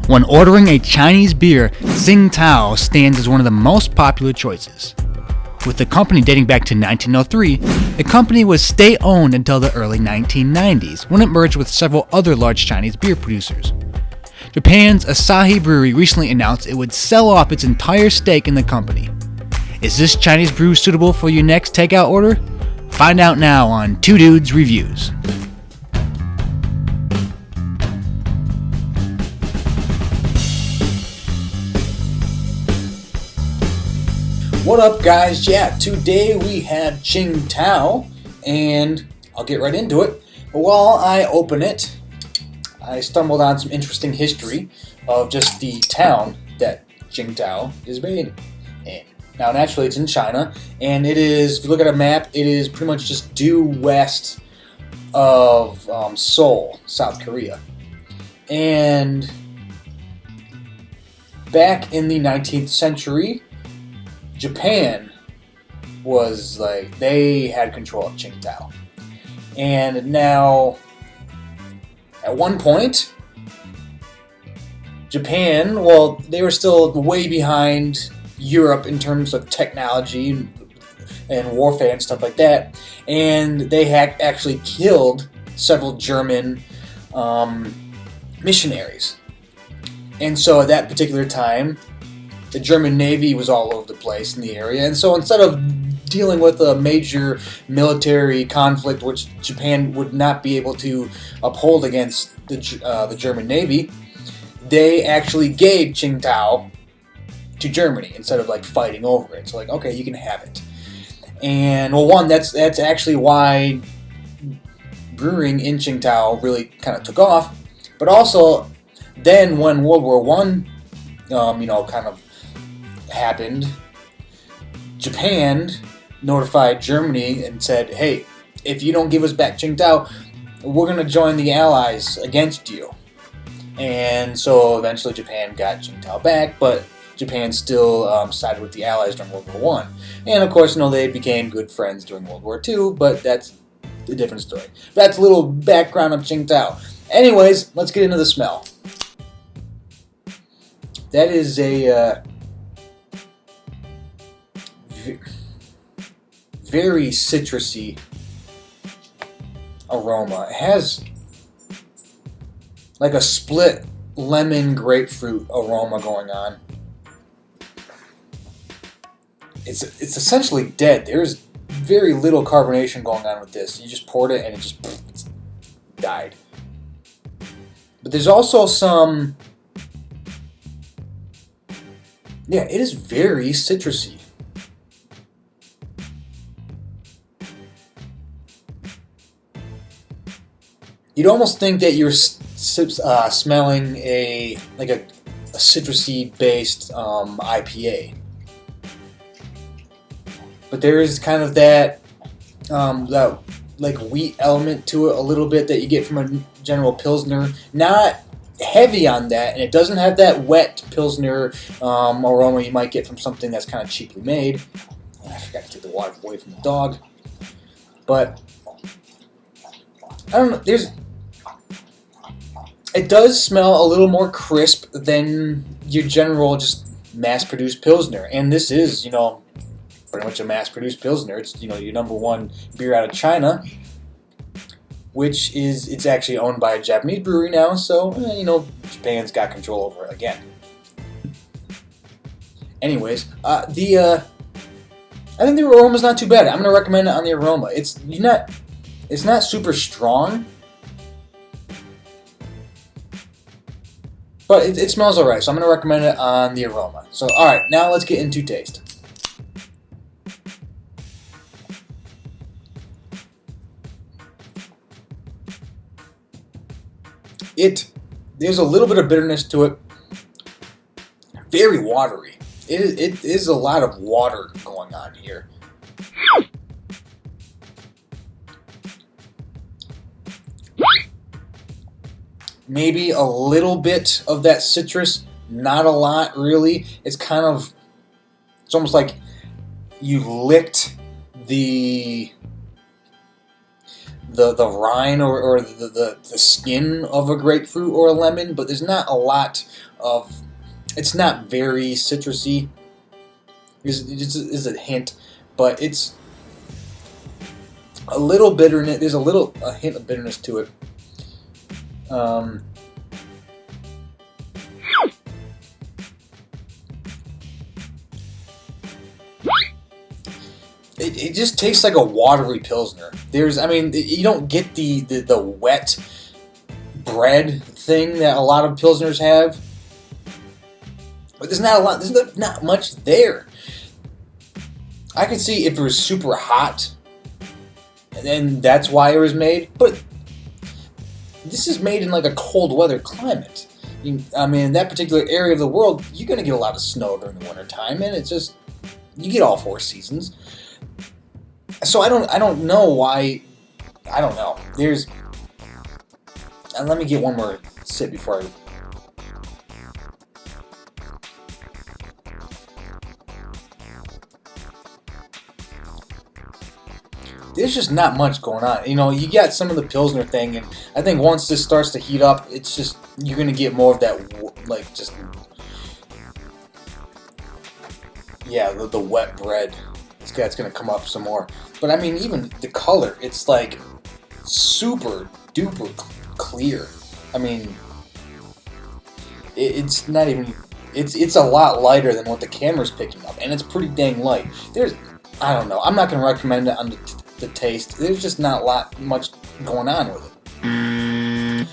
When ordering a Chinese beer, Tsingtao stands as one of the most popular choices. With the company dating back to 1903, the company was state-owned until the early 1990s, when it merged with several other large Chinese beer producers. Japan's Asahi Brewery recently announced it would sell off its entire stake in the company. Is this Chinese brew suitable for your next takeout order? Find out now on Two Dudes Reviews. What up, guys? Yeah, today we have Tsingtao, and I'll get right into it. But while I open it, I stumbled on some interesting history of just the town that Tsingtao is made in. Now, naturally, it's in China, and it is, if you look at a map, it is pretty much just due west of Seoul, South Korea. And back in the 19th century, Japan was like, they had control of Tsingtao. And now, at one point, Japan, well, they were still way behind Europe in terms of technology and warfare and stuff like that. And they had actually killed several German missionaries. And so at that particular time, the German Navy was all over the place in the area, and so instead of dealing with a major military conflict, which Japan would not be able to uphold against the German Navy, they actually gave Tsingtao to Germany instead of like fighting over it. So like, okay, you can have it. And well, one, that's actually why brewing in Tsingtao really kind of took off. But also, then when World War I, kind of happened, Japan notified Germany and said, hey, if you don't give us back Tsingtao, we're going to join the Allies against you. And so eventually Japan got Tsingtao back, but Japan still sided with the Allies during World War I. And of course, they became good friends during World War II, but that's a different story. That's a little background of Tsingtao. Anyways, let's get into the smell. That is a very citrusy aroma. It has like a split lemon grapefruit aroma going on. It's essentially dead. There's very little carbonation going on with this. You just poured it and it just died. But there's also some... yeah, it is very citrusy. You'd almost think that you're smelling a citrusy-based IPA, but there is kind of that like wheat element to it a little bit that you get from a general Pilsner. Not heavy on that, and it doesn't have that wet Pilsner aroma you might get from something that's kind of cheaply made. And I forgot to take the water away from the dog. But I don't know. It does smell a little more crisp than your general just mass-produced Pilsner, and this is, pretty much a mass-produced Pilsner. It's, your number one beer out of China, which is, it's actually owned by a Japanese brewery now, so, Japan's got control over it again. Anyways, I think the aroma's not too bad. I'm going to recommend it on the aroma. It's not super strong, but it smells alright, so I'm going to recommend it on the aroma. So, alright, now let's get into taste. There's a little bit of bitterness to it. Very watery. It is a lot of water going on here. Maybe a little bit of that citrus, not a lot really. It's almost like you licked the rind or the skin of a grapefruit or a lemon, but there's not a lot of. It's not very citrusy. Is a hint, but it's a little bitterness. There's a hint of bitterness to it. It just tastes like a watery Pilsner. You don't get the wet bread thing that a lot of Pilsners have. But there's not much there. I could see if it was super hot, and then that's why it was made. But this is made in like a cold weather climate. In that particular area of the world, you're going to get a lot of snow during the winter time, and it's just, you get all 4 seasons. So I don't know why. I don't know. And let me get one more sip before I. There's just not much going on. You got some of the Pilsner thing, and I think once this starts to heat up, it's just, you're going to get more of that, the wet bread. It's going to come up some more. But even the color, it's like super duper clear. It's not even, it's a lot lighter than what the camera's picking up, and it's pretty dang light. I don't know. I'm not going to recommend it on the taste. There's just not much going on with it.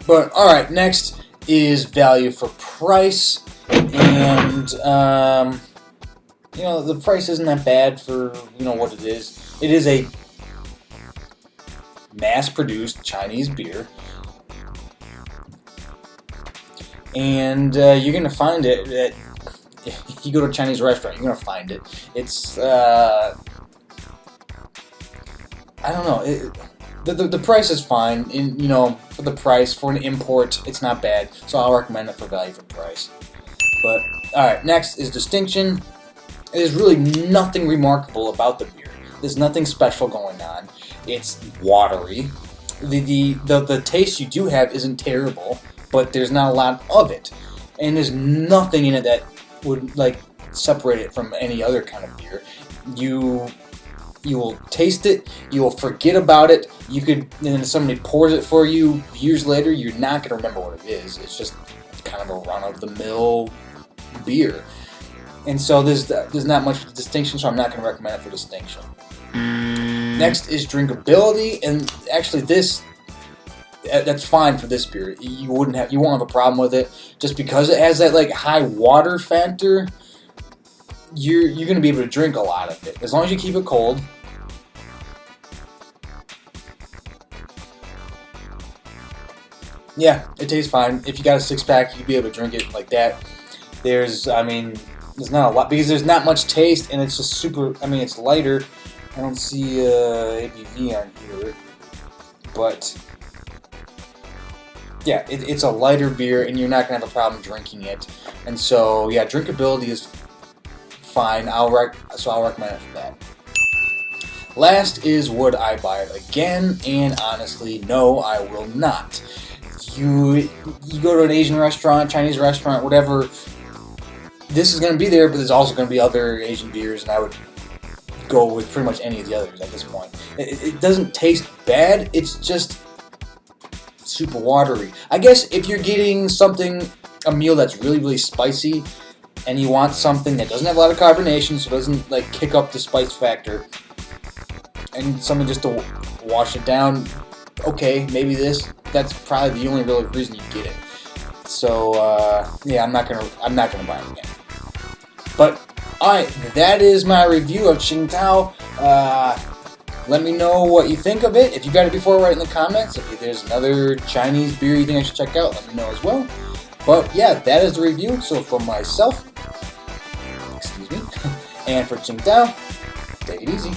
But alright, next is value for price. And the price isn't that bad for what it is. It is a mass-produced Chinese beer, and you're gonna find it at, if you go to a Chinese restaurant, you're gonna find it. It's I don't know. The price is fine. For the price, for an import, it's not bad. So I'll recommend it for value for price. But alright, next is distinction. There's really nothing remarkable about the beer. There's nothing special going on. It's watery. The taste you do have isn't terrible, but there's not a lot of it. And there's nothing in it that would separate it from any other kind of beer. You will taste it, you will forget about it. And then somebody pours it for you years later, you're not going to remember what it is. It's just kind of a run-of-the-mill beer. And so there's not much distinction, so I'm not going to recommend it for distinction. Next is drinkability, and actually that's fine for this beer. You won't have a problem with it, just because it has that high water factor. You're going to be able to drink a lot of it as long as you keep it cold. Yeah, it tastes fine. If you got a 6-pack, you'd be able to drink it like that. There's not a lot, because there's not much taste, and it's just super, it's lighter. I don't see ABV on here, but yeah, it's a lighter beer, and you're not going to have a problem drinking it. And so, yeah, drinkability is fine. So I'll recommend it for that. Last is, would I buy it again? And honestly, no, I will not. You go to an Asian restaurant, Chinese restaurant, whatever, this is going to be there, but there's also going to be other Asian beers, and I would go with pretty much any of the others at this point. It doesn't taste bad, it's just super watery. I guess if you're getting a meal that's really, really spicy, and you want something that doesn't have a lot of carbonation, so it doesn't kick up the spice factor, and something just to wash it down, okay, maybe that's probably the only real reason you get it. So yeah, I'm not gonna buy it again. But alright, that is my review of Tsingtao. Let me know what you think of it. If you got it before, write in the comments. If there's another Chinese beer you think I should check out, let me know as well. But yeah, that is the review. So for myself, and for Tsingtao, take it easy.